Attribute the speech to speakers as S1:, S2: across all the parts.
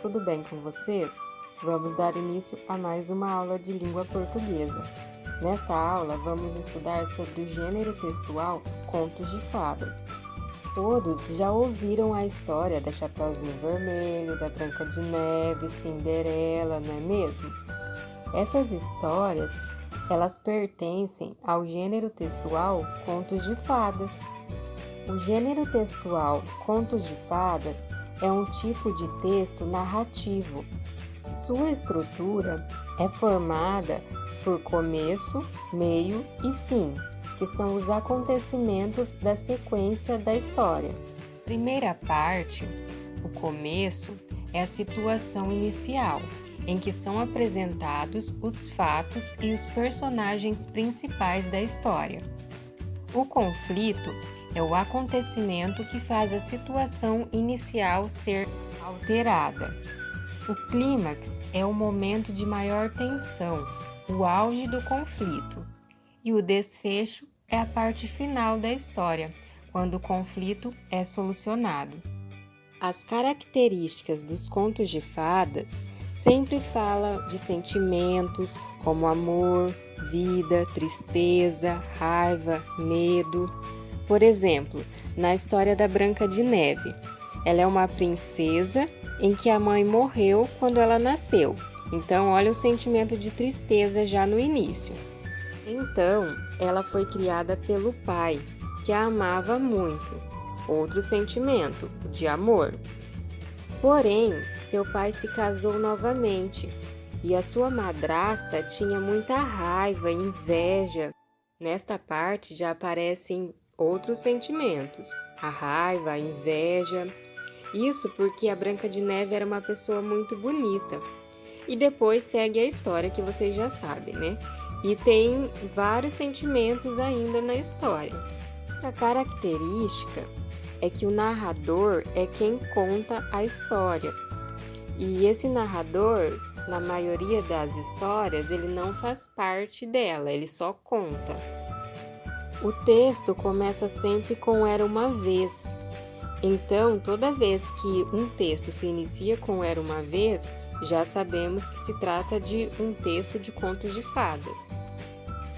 S1: tudo bem com vocês? Vamos dar início a mais uma aula de língua portuguesa. Nesta aula, vamos estudar sobre o gênero textual contos de fadas. Todos já ouviram a história da Chapeuzinho Vermelho, da Branca de Neve, Cinderela, não é mesmo? Essas histórias, elas pertencem ao gênero textual contos de fadas. O gênero textual contos de fadas é um tipo de texto narrativo. Sua estrutura é formada por começo, meio e fim, que são os acontecimentos da sequência da história. Primeira parte, o começo, é a situação inicial, em que são apresentados os fatos e os personagens principais da história. O conflito é o acontecimento que faz a situação inicial ser alterada. O clímax é o momento de maior tensão, o auge do conflito. E o desfecho é a parte final da história, quando o conflito é solucionado. As características dos contos de fadas sempre falam de sentimentos como amor, vida, tristeza, raiva, medo. Por exemplo, na história da Branca de Neve, ela é uma princesa em que a mãe morreu quando ela nasceu. Então, olha o sentimento de tristeza já no início. Então, ela foi criada pelo pai, que a amava muito. Outro sentimento, o de amor. Porém, seu pai se casou novamente e a sua madrasta tinha muita raiva e inveja. Nesta parte já aparecem outros sentimentos, a raiva, a inveja. Isso porque a Branca de Neve era uma pessoa muito bonita. E depois segue a história que vocês já sabem, né? E tem vários sentimentos ainda na história. Outra característica é que o narrador é quem conta a história. E esse narrador, na maioria das histórias, ele não faz parte dela, ele só conta. O texto começa sempre com Era uma Vez. Então, toda vez que um texto se inicia com Era uma Vez, já sabemos que se trata de um texto de contos de fadas.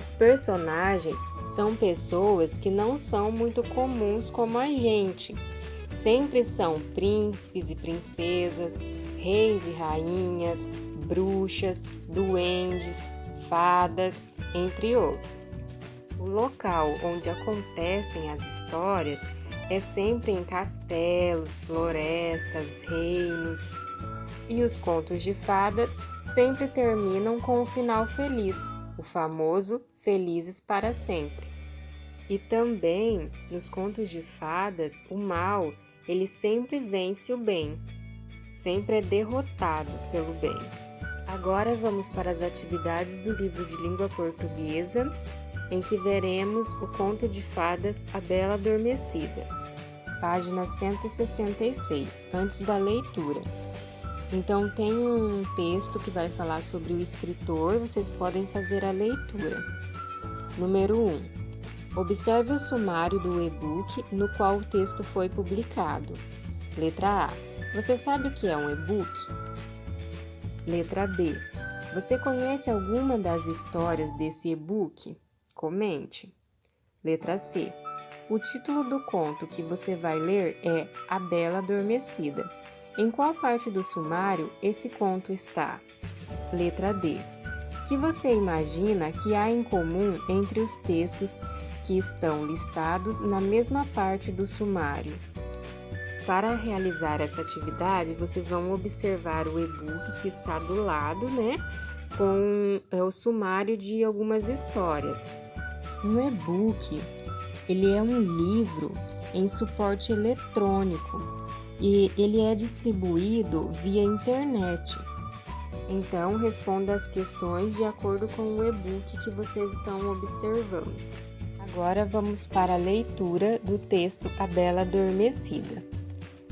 S1: Os personagens são pessoas que não são muito comuns como a gente. Sempre são príncipes e princesas, reis e rainhas, bruxas, duendes, fadas, entre outros. O local onde acontecem as histórias é sempre em castelos, florestas, reinos. E os contos de fadas sempre terminam com um final feliz, o famoso Felizes para Sempre. E também, nos contos de fadas, o mal, ele sempre vence o bem, sempre é derrotado pelo bem. Agora vamos para as atividades do livro de língua portuguesa, em que veremos o conto de fadas A Bela Adormecida, página 166, antes da leitura. Então tem um texto que vai falar sobre o escritor, vocês podem fazer a leitura. Número 1. Observe o sumário do e-book no qual o texto foi publicado. Letra A. Você sabe o que é um e-book? Letra B. Você conhece alguma das histórias desse e-book? Comente. Letra C. O título do conto que você vai ler é A Bela Adormecida. Em qual parte do sumário esse conto está? Letra D. O que você imagina que há em comum entre os textos que estão listados na mesma parte do sumário? Para realizar essa atividade, vocês vão observar o e-book que está do lado, né? Com o sumário de algumas histórias. Um e-book, ele é um livro em suporte eletrônico e ele é distribuído via internet. Então, responda as questões de acordo com o e-book que vocês estão observando. Agora vamos para a leitura do texto A Bela Adormecida.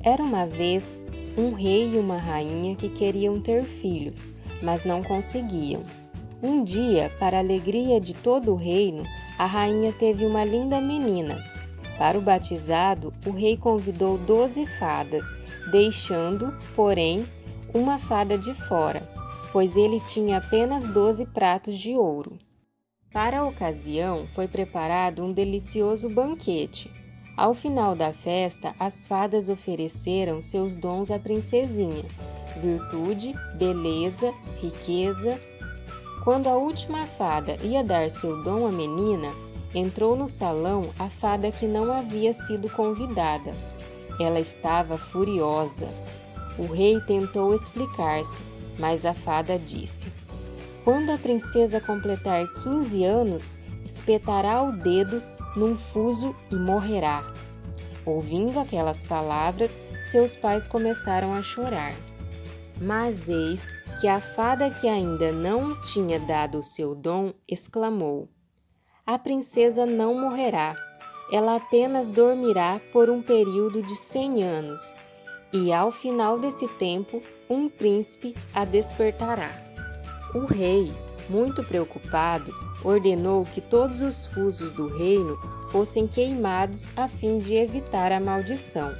S1: Era uma vez um rei e uma rainha que queriam ter filhos, mas não conseguiam. Um dia, para a alegria de todo o reino, a rainha teve uma linda menina. Para o batizado, o rei convidou 12 fadas, deixando, porém, uma fada de fora, pois ele tinha apenas 12 pratos de ouro. Para a ocasião, foi preparado um delicioso banquete. Ao final da festa, as fadas ofereceram seus dons à princesinha: virtude, beleza, riqueza. Quando a última fada ia dar seu dom à menina, entrou no salão a fada que não havia sido convidada. Ela estava furiosa. O rei tentou explicar-se, mas a fada disse: "Quando a princesa completar 15 anos, espetará o dedo num fuso e morrerá." Ouvindo aquelas palavras, seus pais começaram a chorar. Mas eis que a fada que ainda não tinha dado o seu dom exclamou: "A princesa não morrerá, ela apenas dormirá por um período de 100 anos, e ao final desse tempo, um príncipe a despertará." O rei, muito preocupado, ordenou que todos os fusos do reino fossem queimados a fim de evitar a maldição.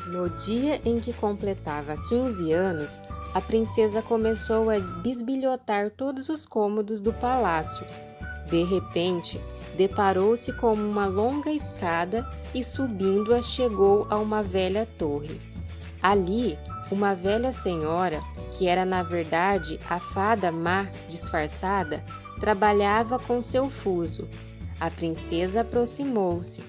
S1: No dia em que completava 15 anos, a princesa começou a bisbilhotar todos os cômodos do palácio. De repente, deparou-se com uma longa escada e, subindo-a, chegou a uma velha torre. Ali, uma velha senhora, que era na verdade a fada má disfarçada, trabalhava com seu fuso. A princesa aproximou-se,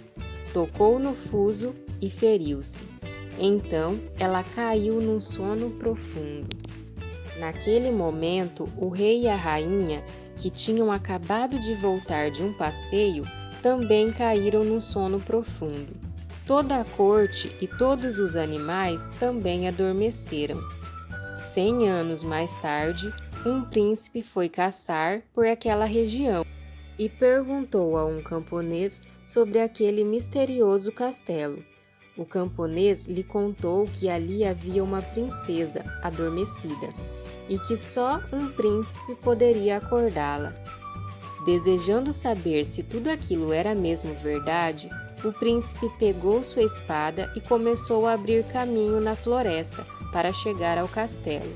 S1: tocou no fuso e feriu-se. Então, ela caiu num sono profundo. Naquele momento, o rei e a rainha, que tinham acabado de voltar de um passeio, também caíram num sono profundo. Toda a corte e todos os animais também adormeceram. 100 anos mais tarde, um príncipe foi caçar por aquela região e perguntou a um camponês sobre aquele misterioso castelo. O camponês lhe contou que ali havia uma princesa adormecida e que só um príncipe poderia acordá-la. Desejando saber se tudo aquilo era mesmo verdade, o príncipe pegou sua espada e começou a abrir caminho na floresta para chegar ao castelo.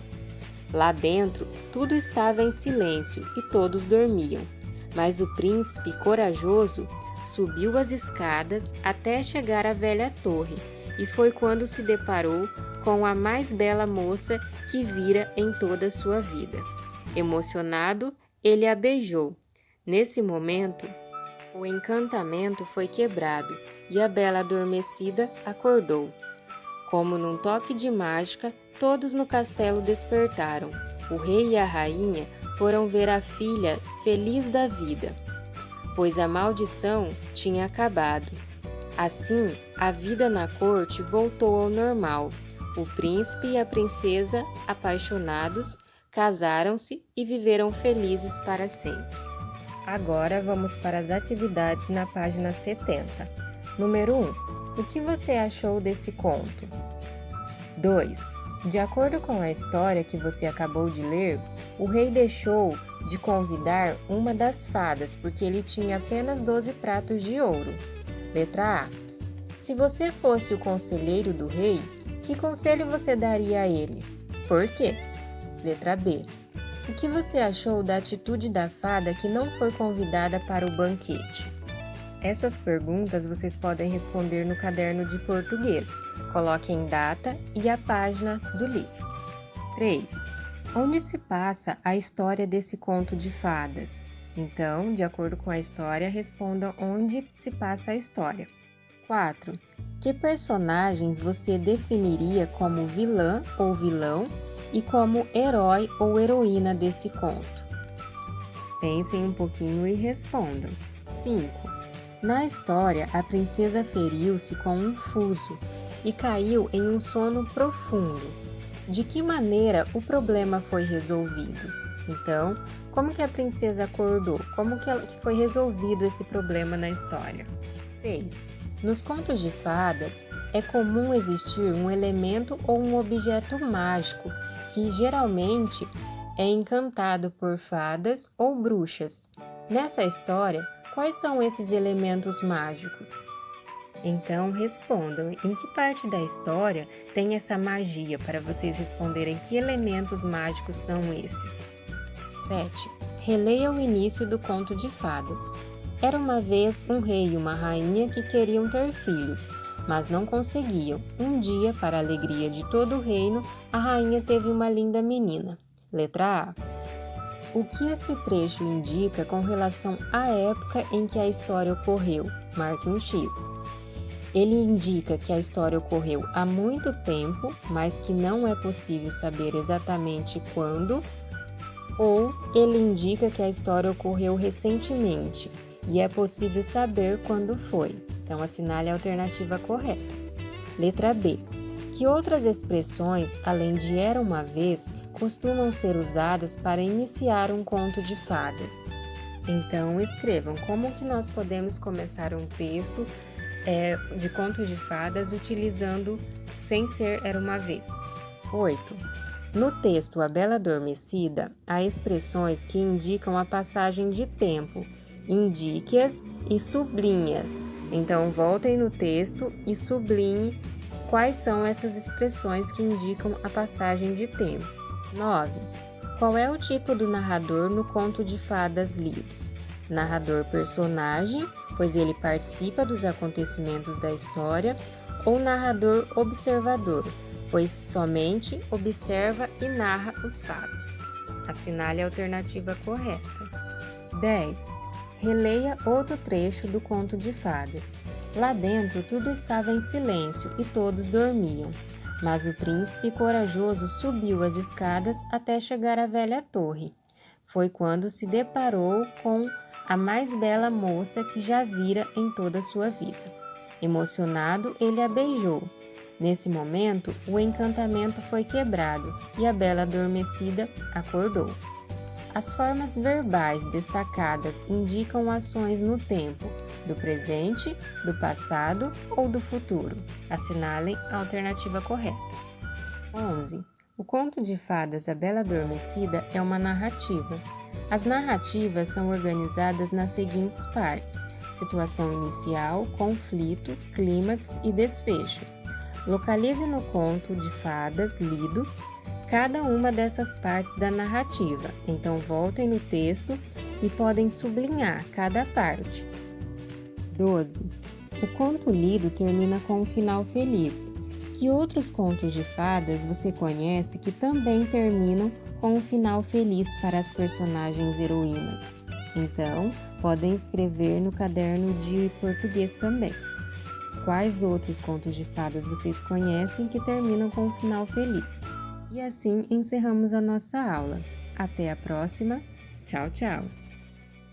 S1: Lá dentro, tudo estava em silêncio e todos dormiam, mas o príncipe, corajoso, subiu as escadas até chegar à velha torre, e foi quando se deparou com a mais bela moça que vira em toda a sua vida. Emocionado, ele a beijou. Nesse momento, o encantamento foi quebrado e a bela adormecida acordou. Como num toque de mágica, todos no castelo despertaram. O rei e a rainha foram ver a filha feliz da vida, pois a maldição tinha acabado. Assim, a vida na corte voltou ao normal. O príncipe e a princesa, apaixonados, casaram-se e viveram felizes para sempre. Agora vamos para as atividades na página 70. Número 1. O que você achou desse conto? 2. De acordo com a história que você acabou de ler, o rei deixou de convidar uma das fadas porque ele tinha apenas 12 pratos de ouro. Letra A. Se você fosse o conselheiro do rei, que conselho você daria a ele? Por quê? Letra B. O que você achou da atitude da fada que não foi convidada para o banquete? Essas perguntas vocês podem responder no caderno de português. Coloquem data e a página do livro. 3. Onde se passa a história desse conto de fadas? Então, de acordo com a história, respondam onde se passa a história. 4. Que personagens você definiria como vilã ou vilão e como herói ou heroína desse conto? Pensem um pouquinho e respondam. 5. Na história, a princesa feriu-se com um fuso e caiu em um sono profundo. De que maneira o problema foi resolvido? Então, como que a princesa acordou? Como que foi resolvido esse problema na história? 6. Nos contos de fadas, é comum existir um elemento ou um objeto mágico que geralmente é encantado por fadas ou bruxas. Nessa história, quais são esses elementos mágicos? Então respondam em que parte da história tem essa magia para vocês responderem que elementos mágicos são esses. 7. Releia o início do conto de fadas. Era uma vez um rei e uma rainha que queriam ter filhos, mas não conseguiam. Um dia, para a alegria de todo o reino, a rainha teve uma linda menina. Letra A. O que esse trecho indica com relação à época em que a história ocorreu? Marque um X. Ele indica que a história ocorreu há muito tempo, mas que não é possível saber exatamente quando, ou ele indica que a história ocorreu recentemente e é possível saber quando foi. Então, assinale a alternativa correta. Letra B. Que outras expressões, além de era uma vez, costumam ser usadas para iniciar um conto de fadas? Então, escrevam como que nós podemos começar um texto de conto de fadas utilizando sem ser era uma vez. 8. No texto A Bela Adormecida, há expressões que indicam a passagem de tempo. Indique-as e sublinhe-as. Então, voltem no texto e sublinhe quais são essas expressões que indicam a passagem de tempo. 9. Qual é o tipo do narrador no conto de fadas lido? Narrador personagem, pois ele participa dos acontecimentos da história, ou narrador observador, pois somente observa e narra os fatos. Assinale a alternativa correta. 10. Releia outro trecho do conto de fadas. Lá dentro tudo estava em silêncio e todos dormiam, mas o príncipe corajoso subiu as escadas até chegar à velha torre. Foi quando se deparou com a mais bela moça que já vira em toda a sua vida. Emocionado, ele a beijou. Nesse momento, o encantamento foi quebrado e a bela adormecida acordou. As formas verbais destacadas indicam ações no tempo, do presente, do passado ou do futuro. Assinalem a alternativa correta. 11. O conto de fadas A Bela Adormecida é uma narrativa. As narrativas são organizadas nas seguintes partes: situação inicial, conflito, clímax e desfecho. Localize no conto de fadas lido cada uma dessas partes da narrativa. Então, voltem no texto e podem sublinhar cada parte. 12. O conto lido termina com um final feliz. Que outros contos de fadas você conhece que também terminam com um final feliz para as personagens heroínas? Então, podem escrever no caderno de português também. Quais outros contos de fadas vocês conhecem que terminam com um final feliz? E assim encerramos a nossa aula. Até a próxima. Tchau, tchau!